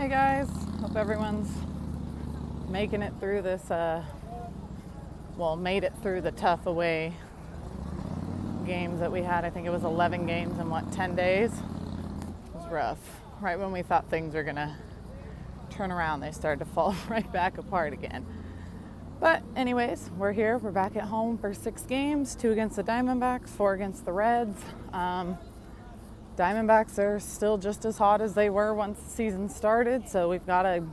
Hey guys, hope everyone's making it through this, made it through the tough away games that we had. I think it was 11 games in 10 days? It was rough. Right when we thought things were gonna turn around, they started to fall right back apart again. But anyways, we're here, we're back at home for 6 games, 2 against the Diamondbacks, 4 against the Reds. Diamondbacks are still just as hot as they were once the season started, so we've got to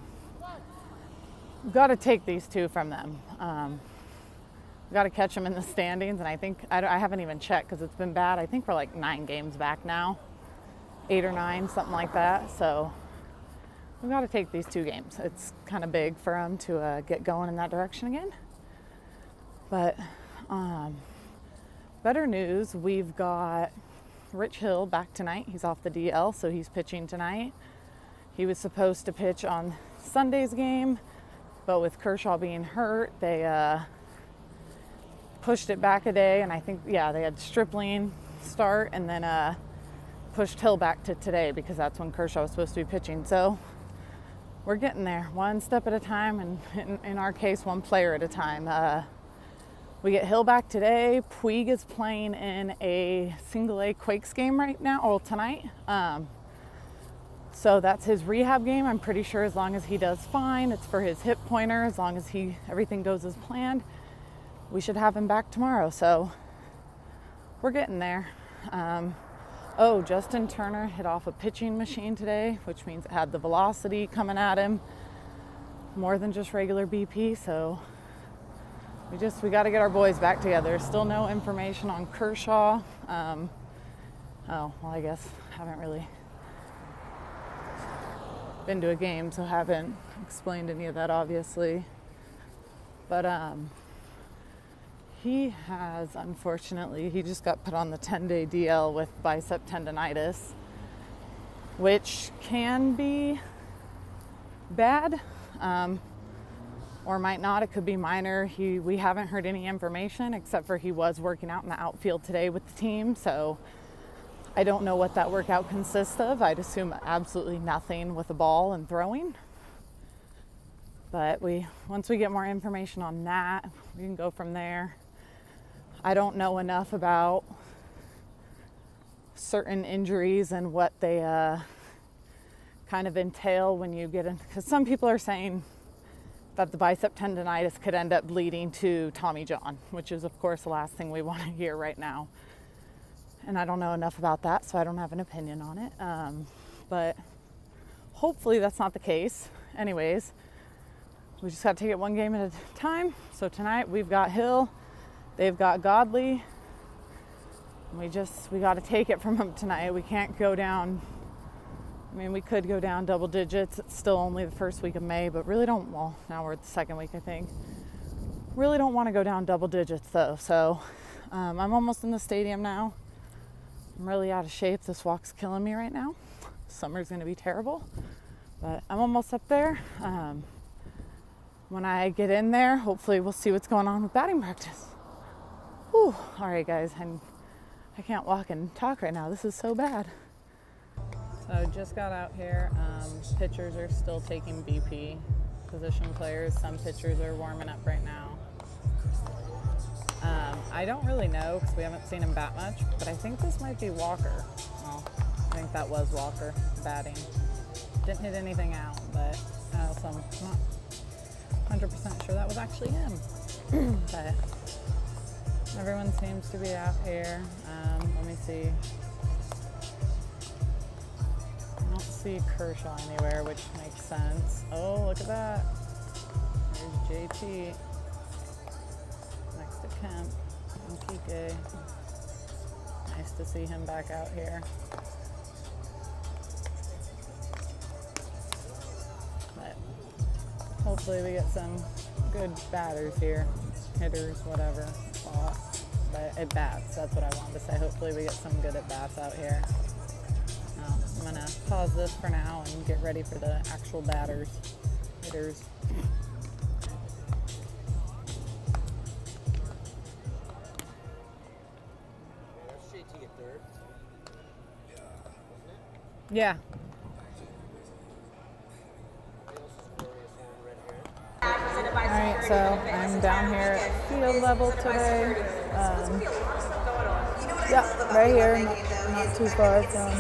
take these 2 from them. We've got to catch them in the standings, and I think I haven't even checked because it's been bad. I think we're like 9 games back now, 8 or 9, something like that. So we've got to take these 2 games. It's kind of big for them to get going in that direction again. But better news, we've got Rich Hill back tonight. He's off the DL, so he's pitching tonight. He was supposed to pitch on Sunday's game, but with Kershaw being hurt, they pushed it back a day, and I think, they had Stripling start and then pushed Hill back to today because that's when Kershaw was supposed to be pitching. So we're getting there, one step at a time, and in our case, one player at a time. We get Hill back today. Puig is playing in a single-A Quakes game right now, or tonight. So that's his rehab game. I'm pretty sure as long as he does fine, it's for his hip pointer, as long as everything goes as planned, we should have him back tomorrow. So we're getting there. Justin Turner hit off a pitching machine today, which means it had the velocity coming at him, more than just regular BP. So we got to get our boys back together. Still no information on Kershaw. I guess I haven't really been to a game, so haven't explained any of that, obviously. But he has, unfortunately, he just got put on the 10-day DL with bicep tendonitis, which can be bad. Or might not. It could be minor. We haven't heard any information except for he was working out in the outfield today with the team. So I don't know what that workout consists of. I'd assume absolutely nothing with a ball and throwing. But once we get more information on that, we can go from there. I don't know enough about certain injuries and what they kind of entail when you get in, because some people are saying that the bicep tendonitis could end up leading to Tommy John, which is, of course, the last thing we want to hear right now. And I don't know enough about that, so I don't have an opinion on it. But hopefully that's not the case. Anyways, we just got to take it one game at a time. So tonight we've got Hill, they've got Godley. We got to take it from them tonight. We can't go down. I mean, we could go down double digits. It's still only the first week of May, but really don't, now we're at the second week, I think. Really don't want to go down double digits, though. So I'm almost in the stadium now. I'm really out of shape. This walk's killing me right now. Summer's going to be terrible, but I'm almost up there. When I get in there, hopefully we'll see what's going on with batting practice. Whew. All right, guys. I can't walk and talk right now. This is so bad. So just got out here. Pitchers are still taking BP. Position players, some pitchers are warming up right now. I don't really know because we haven't seen him bat much, but I think this might be Walker. Well, I think that was Walker batting. Didn't hit anything out, but so I'm not 100% sure that was actually him. But everyone seems to be out here. Let me see. I don't see Kershaw anywhere, which makes sense. Oh, look at that. There's JT next to Kemp and PK. Nice to see him back out here. But hopefully we get some good batters here. Hitters, whatever. But at bats, that's what I wanted to say. Hopefully we get some good at bats out here. I'm going to pause this for now and get ready for the actual hitters. Yeah. So I'm down here at field level today. Yeah, right here, not too far from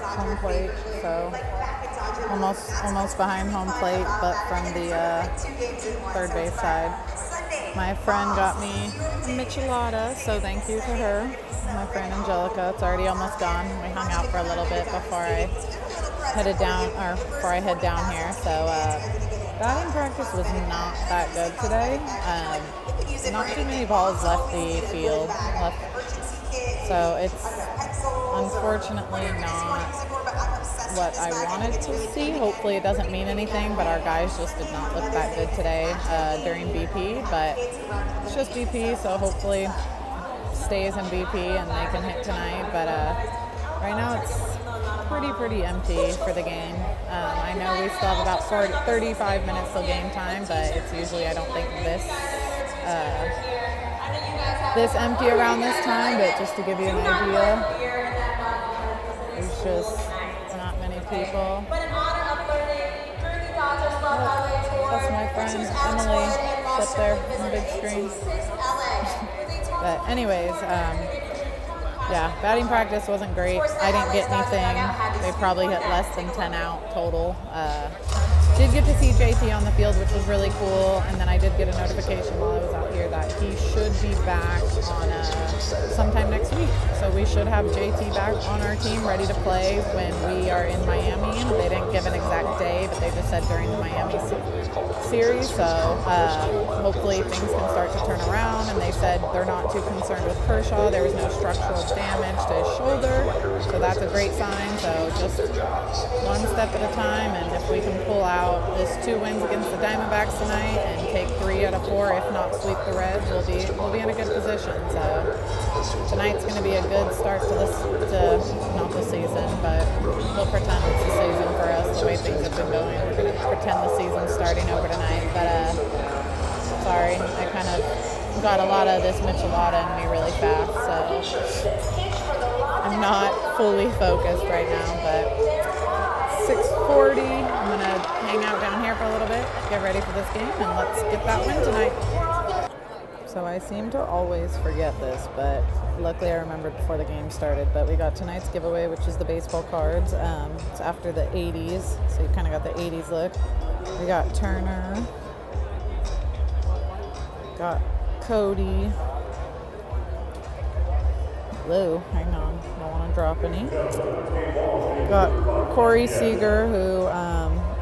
home plate. So almost behind home plate, but from the third base side. My friend got me a michelada, so thank you to her. My friend Angelica. It's already almost gone. We hung out for a little bit before I head down here. So batting practice was not that good today. Not too many balls left the field. So it's unfortunately not what I wanted to see. Hopefully it doesn't mean anything, but our guys just did not look that good today during BP. But it's just BP, so hopefully stays in BP and they can hit tonight. But right now it's pretty empty for the game. I know we still have about 35 minutes till game time, but it's usually, I don't think this empty around this time. But just to give you an idea, there's just not many people. That's my friend Emily up there on the big screen. But anyways, yeah, batting practice wasn't great. I didn't get anything. They probably hit less than 10 out total. Did get to see JT on the field, which was really cool. And then I did get a notification while I was out here that he should be back on sometime next week. So we should have JT back on our team, ready to play when we are in Miami. They didn't give an exact day, but they just said during the Miami series. So hopefully things can start to turn around. And they said they're not too concerned with Kershaw. There was no structural damage to his shoulder. So that's a great sign. So just one step at a time. And if we can pull out this 2 wins against the Diamondbacks tonight and take 3 out of 4, if not sweep the Reds, we'll be in a good position. So tonight's going to be a good start to not the season, but we'll pretend it's the season for us the way things have been going. We're going to pretend the season's starting over tonight. But sorry, I kind of got a lot of this michelada in me really fast, so I'm not fully focused right now. But 6:40. I'm going to hang out down here for a little bit, get ready for this game, and let's get that win tonight. So I seem to always forget this, but luckily I remembered before the game started. But we got tonight's giveaway, which is the baseball cards. It's after the 80s, so you kind of got the 80s look. We got Turner. Got Cody. Lou, hang on, don't want to drop any. Got Corey Seager, who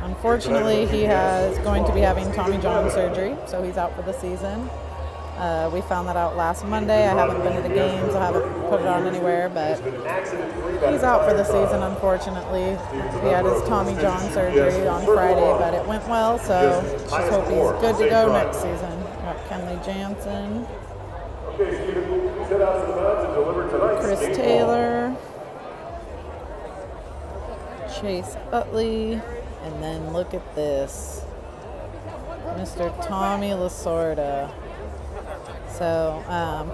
unfortunately he is going to be having Tommy John surgery, so he's out for the season. We found that out last Monday. I haven't been to the games, I haven't put it on anywhere, but he's out for the season, unfortunately. He had his Tommy John surgery on Friday, but it went well, so just hope he's good to go next season. Got Kenley Jansen. Chris Taylor, Chase Utley, and then look at this, Mr. Tommy Lasorda. So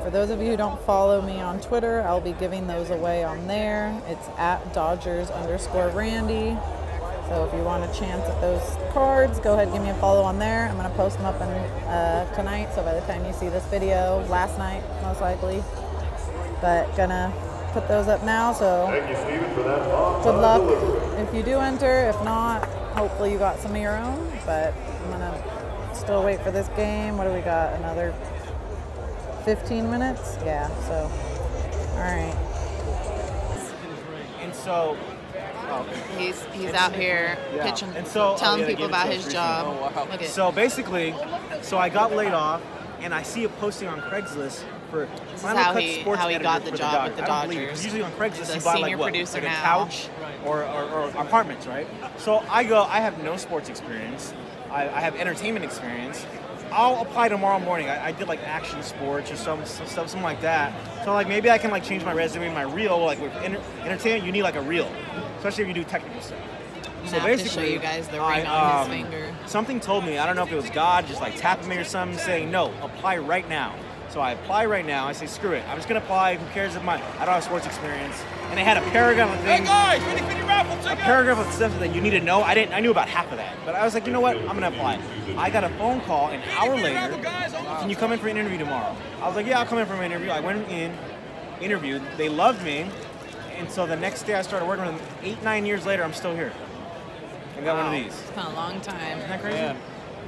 for those of you who don't follow me on Twitter, I'll be giving those away on there. It's at Dodgers_Randi. So if you want a chance at those cards, go ahead and give me a follow on there. I'm going to post them up tonight, so by the time you see this video, last night most likely. But gonna put those up now, so thank you, Steven, for that. Good luck if you do enter. If not, hopefully you got some of your own. But I'm gonna still wait for this game. What do we got? Another 15 minutes? Yeah, so all right. And so he's out here pitching, and so, telling people about his job. Oh, wow. So basically, I got laid off, and I see a posting on Craigslist for how he got the job with the Dodgers. Usually on Craigslist, you buy like what, like a couch or apartments, right? So I go, I have no sports experience. I have entertainment experience. I'll apply tomorrow morning. I did like action sports or something like that. So like maybe I can like change my resume, my reel. Like with entertainment, you need like a reel, especially if you do technical stuff. So basically, to show you guys the ring on his finger. Something told me, I don't know if it was God just like tapping me or something, saying no, apply right now. So I apply right now. I say, screw it. I'm just going to apply. Who cares if I don't have sports experience? And they had a paragraph of things. Hey guys, 50-50 raffle ticket. A paragraph of stuff that you need to know. I knew about half of that. But I was like, you know what? I'm going to apply. I got a phone call an hour later. Can you come in for an interview tomorrow? I was like, yeah, I'll come in for an interview. I went in, interviewed. They loved me. And so the next day I started working with them. 8-9 years later, I'm still here. I got one of these. It's been a long time. Isn't that crazy? Yeah.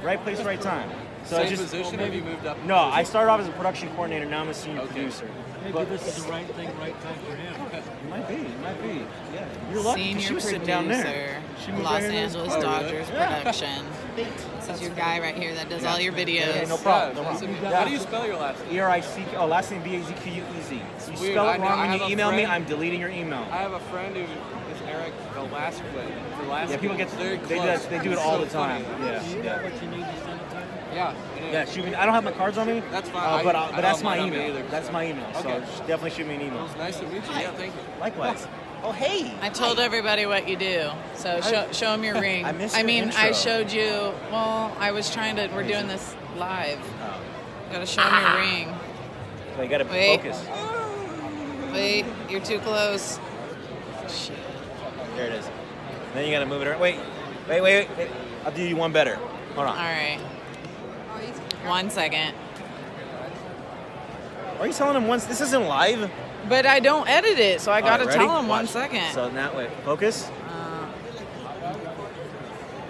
Right place, right time. So Same position? Have you moved up? No, I started off as a production coordinator. Now I'm a senior producer. Maybe this is the right thing, right time for him. It might be. It might be. Yeah. You're lucky. Senior she was producer, sitting down there. Los Angeles Dodgers production. This is your guy right here that does all your videos. Yeah, no problem. No problem. How do you spell your last name? E-R-I-C. Oh, last name B-A-Z-Q-U-E-Z. You spell it wrong when you email me, I'm deleting your email. I have a friend who is Eric Velasquez. Yeah, people get very close. They do it all the time. Yeah. Do you know what you need to send it to him? Yeah. Yeah, shoot me. I don't have my cards on me. That's fine. But that's my mine email. either. That's my email. Okay. So definitely shoot me an It email. was nice to meet you. Yeah, thank you. Likewise. Oh, hey. I told everybody what you do, so show them your ring. I missed I your mean, intro. I showed you. Well, I was trying to. We're doing this live. Gotta show them your ring. So you gotta Wait. focus. Wait, you're too close. Shit. There it is. Then you gotta move it around. Wait. I'll do you one better. Hold on. All right. 1 second. Are you telling him once? This isn't live. But I don't edit it, so I gotta All right, ready? tell him 1 Watch. second. So now, wait, focus.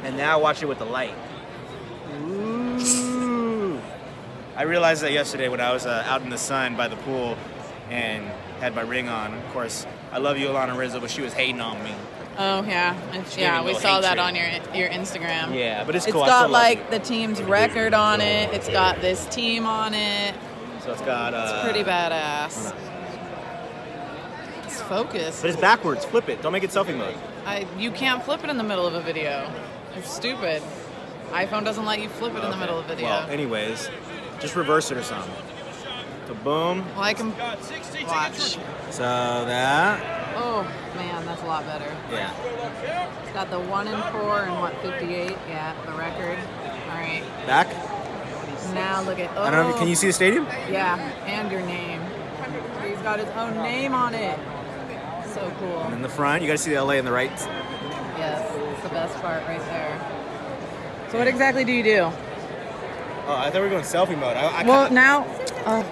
And now watch it with the light. Ooh. I realized that yesterday when I was out in the sun by the pool and had my ring on. Of course, I love you, Alana Rizzo, but she was hating on me. Oh yeah, gave me we a saw little that hatred. on your Instagram. Yeah, but it's It's cool. I got still love like you. the team's record on it. It's got this team on it. So it's got. It's pretty badass. It's focused. But it's backwards. Flip it. Don't make it selfie mode. You can't flip it in the middle of a video. It's stupid. iPhone doesn't let you flip it in the middle of a video. Well, anyways, just reverse it or something. So boom. Well, I can watch. So that. Oh man, that's a lot better. Yeah. It's got the 1 and 4 and what 58? Yeah, the record. All right. Back. Now look at. Oh. I don't know. Can you see the stadium? Yeah, and your name. He's got his own name on it. So cool. And in the front, you got to see the LA on the right. Yes, it's the best part right there. So what exactly do you do? Oh, I thought we were going selfie mode. Well, now. Well,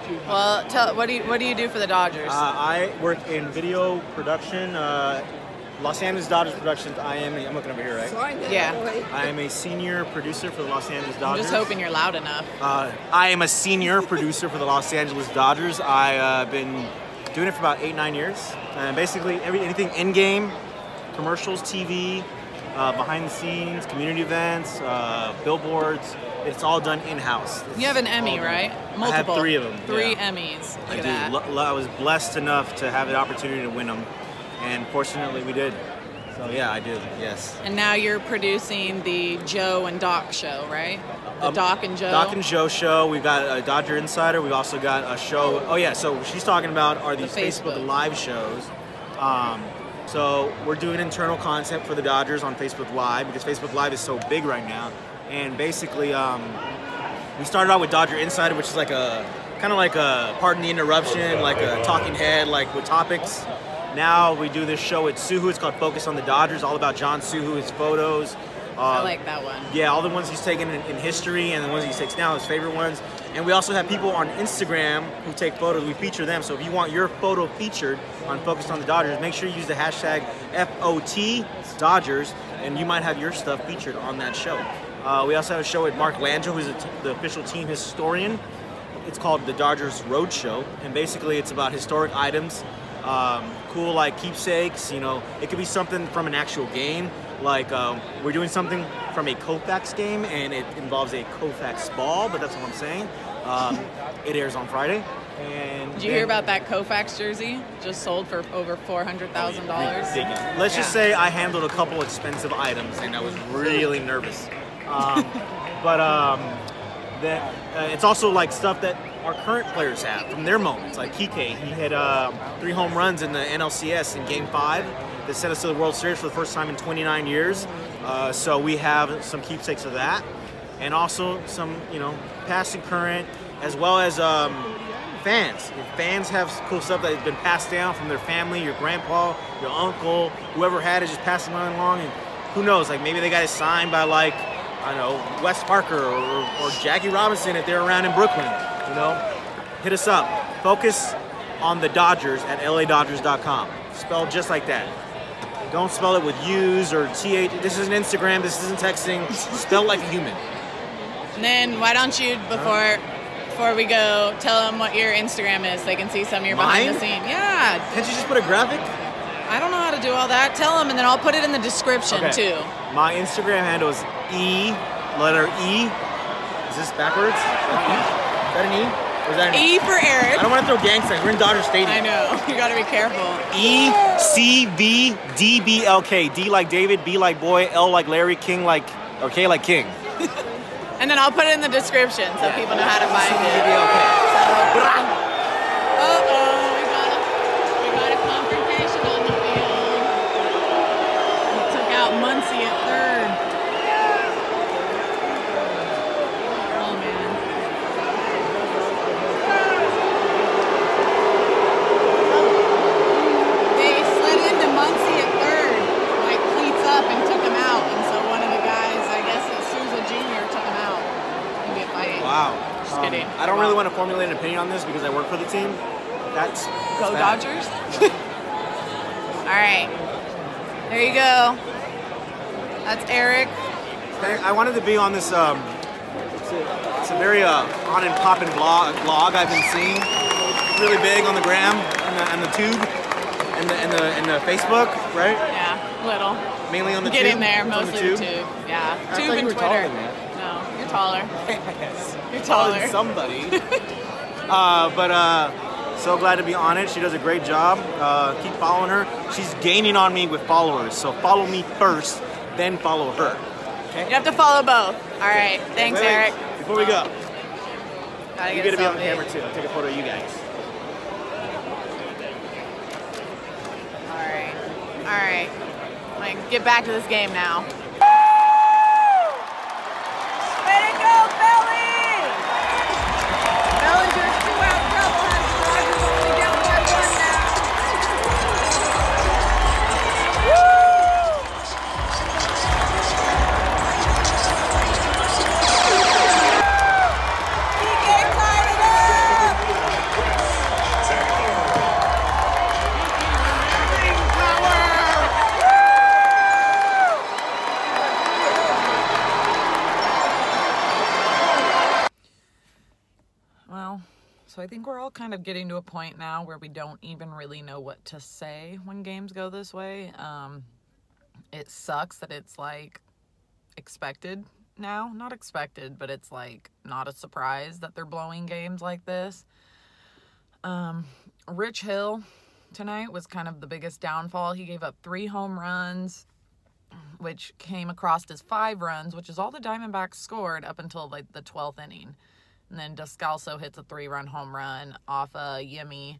what do you do for the Dodgers? I work in video production, Los Angeles Dodgers Productions. I'm looking over here, right? Yeah. I am a senior producer for the Los Angeles I'm Dodgers. just hoping you're loud enough. I am a senior producer for the Los Angeles Dodgers. I've been doing it for about 8-9 years. And basically anything in-game, commercials, TV, behind the scenes, community events, billboards. It's all done in-house. You have an Emmy, right? Multiple. I have 3 of them. Three yeah. Emmys. Look I at do. that. I was blessed enough to have the opportunity to win them, and fortunately we did. So yeah, I did. Yes. And now you're producing the Joe and Doc show, right? The Doc and Joe. Doc and Joe show. We've got a Dodger Insider. We've also got a show. Oh yeah. So she's talking about are these Facebook Live shows. So we're doing internal content for the Dodgers on Facebook Live because Facebook Live is so big right now. And basically, we started out with Dodger Insider, which is like kind of like a pardon the interruption, like a talking head, like with topics. Now we do this show at Suhu. It's called Focus on the Dodgers, all about John Suhu, his photos. I like that one. Yeah, all the ones he's taken in history and the ones he takes now, his favorite ones. And we also have people on Instagram who take photos. We feature them. So if you want your photo featured on Focus on the Dodgers, make sure you use the hashtag FOT Dodgers, and you might have your stuff featured on that show. We also have a show with Mark Landro, who's the official team historian. It's called the Dodgers Roadshow, and basically it's about historic items, cool like keepsakes. You know, it could be something from an actual game, like we're doing something from a Koufax game, and it involves a Koufax ball. But that's what I'm saying. It airs on Friday. And did you hear about that Koufax jersey? Just sold for over $400,000. Let's just say I handled a couple expensive items, and I was really nervous. It's also like stuff that our current players have from their moments. Like Kike, he had 3 home runs in the NLCS in Game 5 that sent us to the World Series for the first time in 29 years. So we have some keepsakes of that, and also some, past and current as well as fans. If fans have cool stuff that has been passed down from their family, your grandpa, your uncle, whoever had it, just passing it along, and who knows, like maybe they got it signed by like, I don't know, Wes Parker or Jackie Robinson if they're around in Brooklyn, you know? Hit us up. Focus on the Dodgers at LADodgers.com. Spelled just like that. Don't spell it with U's or TH. This isn't Instagram, this isn't texting. Spell like a human. And then why don't you, before we go, tell them what your Instagram is so they can see some of your behind the scene. Yeah. Can't you just put a graphic? I don't know how to do all that. Tell them, and then I'll put it in the description too. My Instagram handle is letter E. Is this backwards? Is that an E? Or is that an E for Eric. I don't want to throw gang signs. We're in Dodger Stadium. I know. You got to be careful. ECVDBLK. D like David, B like boy, L like Larry, King like, or K like King. And then I'll put it in the description so people know how to find it. We got a confrontation on the field. We took out Muncie at third. Oh, man. They slid into Muncie at third, like cleats up, and took him out. And so one of the guys, I guess it's Souza Jr., took him out. Wow. Just kidding. I don't really want to formulate an opinion on this because I work for the team. That's Go bad. Dodgers. All right. There you go. That's Eric. I wanted to be on this. It's a very on and popping vlog I've been seeing. Really big on the gram and the tube and the Facebook, right? Yeah, little. Mainly on the Get tube. in there, It's on mostly the the tube. tube. Yeah, I tube thought you and were Twitter. taller than that. No, you're taller. Yes. You're Taller taller. than somebody. But so glad to be on it. She does a great job. Keep following her. She's gaining on me with followers. So follow me first, then follow her. Okay? You have to follow both. All right. Thanks, Wait, Eric. Before we go, Gotta you get gotta be on selfie. camera too. I'll take a photo of you guys. All right. All right. Like, get back to this game now. Way to go, Belly! Bellinger's 2-out double has the Dodgers only down by 1 now. PK tied it up! Well, so I think we're all kind of getting to a point now where we don't even really know what to say when games go this way. It sucks that it's like expected now. Not expected, but it's like not a surprise that they're blowing games like this. Rich Hill tonight was kind of the biggest downfall. He gave up 3 home runs, which came across as 5 runs, which is all the Diamondbacks scored up until like the 12th inning. And then Descalso hits a 3-run home run off a Yemi.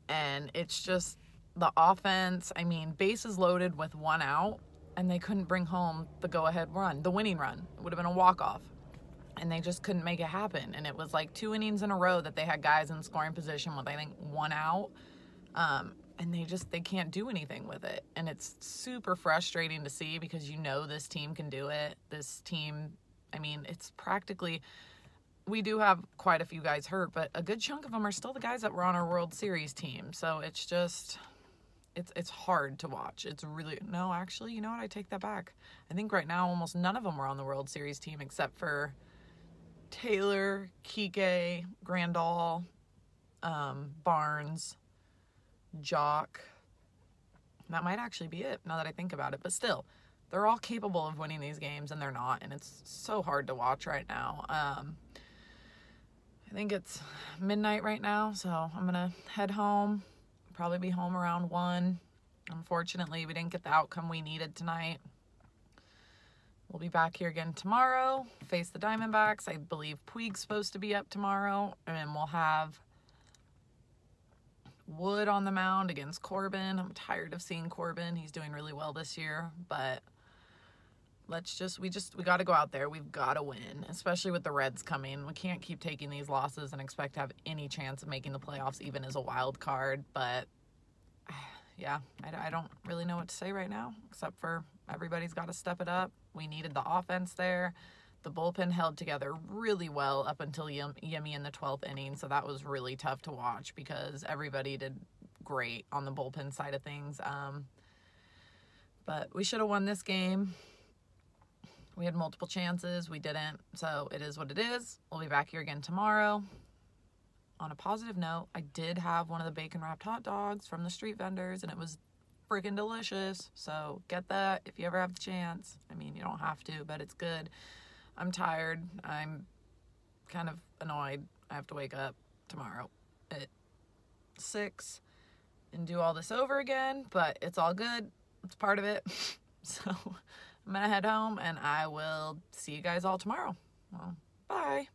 And it's just the offense, I mean, bases loaded with 1 out, and they couldn't bring home the go-ahead run, the winning run. It would have been a walk-off. And they just couldn't make it happen. And it was like 2 innings in a row that they had guys in scoring position with, I think, 1 out. And they can't do anything with it. And it's super frustrating to see because you know this team can do it. This team, I mean, it's practically... We do have quite a few guys hurt, but a good chunk of them are still the guys that were on our World Series team. So it's just, it's hard to watch. It's really, no, actually, you know what? I take that back. I think right now almost none of them are on the World Series team except for Taylor, Kike, Grandal, Barnes, Jock. That might actually be it now that I think about it. But still, they're all capable of winning these games, and they're not. And it's so hard to watch right now. I think it's midnight right now, so I'm going to head home. Probably be home around 1. Unfortunately, we didn't get the outcome we needed tonight. We'll be back here again tomorrow, face the Diamondbacks. I believe Puig's supposed to be up tomorrow, and we'll have Wood on the mound against Corbin. I'm tired of seeing Corbin. He's doing really well this year, but we got to go out there. We've got to win, especially with the Reds coming. We can't keep taking these losses and expect to have any chance of making the playoffs, even as a wild card. But yeah, I don't really know what to say right now, except for everybody's got to step it up. We needed the offense there. The bullpen held together really well up until Yemi in the 12th inning, so that was really tough to watch because everybody did great on the bullpen side of things. But we should have won this game. We had multiple chances. We didn't, so it is what it is. We'll be back here again tomorrow. On a positive note, I did have one of the bacon-wrapped hot dogs from the street vendors, and it was freaking delicious. So get that if you ever have the chance. I mean, you don't have to, but it's good. I'm tired. I'm kind of annoyed. I have to wake up tomorrow at 6 and do all this over again, but it's all good. It's part of it. So I'm going to head home, and I will see you guys all tomorrow. Well, bye.